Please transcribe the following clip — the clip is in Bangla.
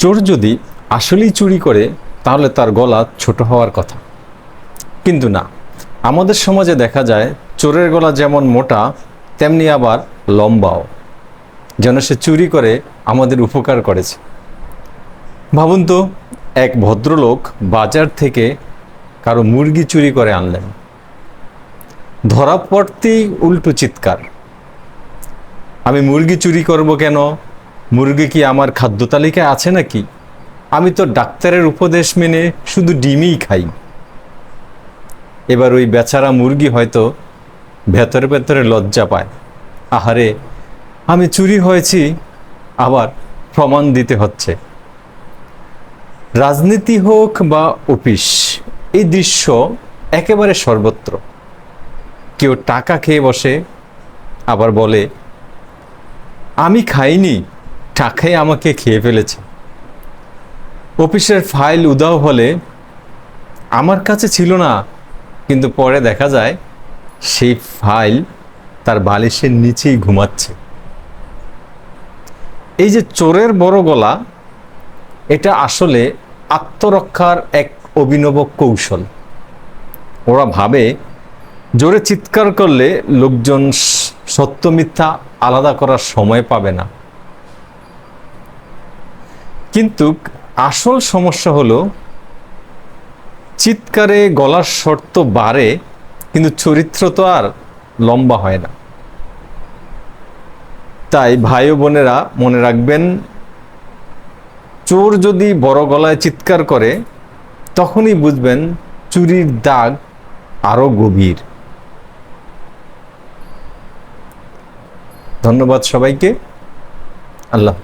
চোর যদি আসলেই চুরি করে তাহলে তার গলা ছোট হওয়ার কথা, কিন্তু না। আমাদের সমাজে দেখা যায় চোরের গলা যেমন মোটা তেমনি আবার লম্বাও, যেন সে চুরি করে আমাদের উপকার করেছে। ভাবুন তো, এক ভদ্রলোক বাজার থেকে কারো মুরগি চুরি করে আনলেন। ধরা পড়তেই উল্টো চিৎকার, আমি মুরগি চুরি করব কেন? মুরগি কি আমার খাদ্য তালিকায় আছে নাকি? আমি তো ডাক্তারের উপদেশ মেনে শুধু ডিমই খাই। এবার ওই বেচারা মুরগি হয়তো ভেতরে ভেতরে লজ্জা পায়, আহারে আমি চুরি হয়েছি, আবার প্রমাণ দিতে হচ্ছে। রাজনীতি হোক বা অফিস, এই দৃশ্য একেবারে সর্বত্র। কেউ টাকা খেয়ে বসে, আবার বলে আমি খাইনি, টাকাই আমাকে খেয়ে ফেলেছে। অফিসের ফাইল উধাও হলে আমার কাছে ছিল না, কিন্তু পরে দেখা যায় সেই ফাইল তার বালিশের নিচেই ঘুমাচ্ছে। এই যে চোরের বড় গলা, এটা আসলে আত্মরক্ষার এক অভিনব কৌশল। ওরা ভাবে জোরে চিৎকার করলে লোকজন সত্য মিথ্যা আলাদা করার সময় পাবে না। কিন্তু আসল সমস্যা হলো চিৎকারে গলার স্বর তো বাড়ে, কিন্তু চরিত্র তো আর লম্বা হয় না। তাই ভাই ও বোনেরা মনে রাখবেন, চোর যদি বড় গলায় চিৎকার করে তখনই বুঝবেন চুরির দাগ আরো গভীর। ধন্যবাদ সবাইকে। আল্লাহ।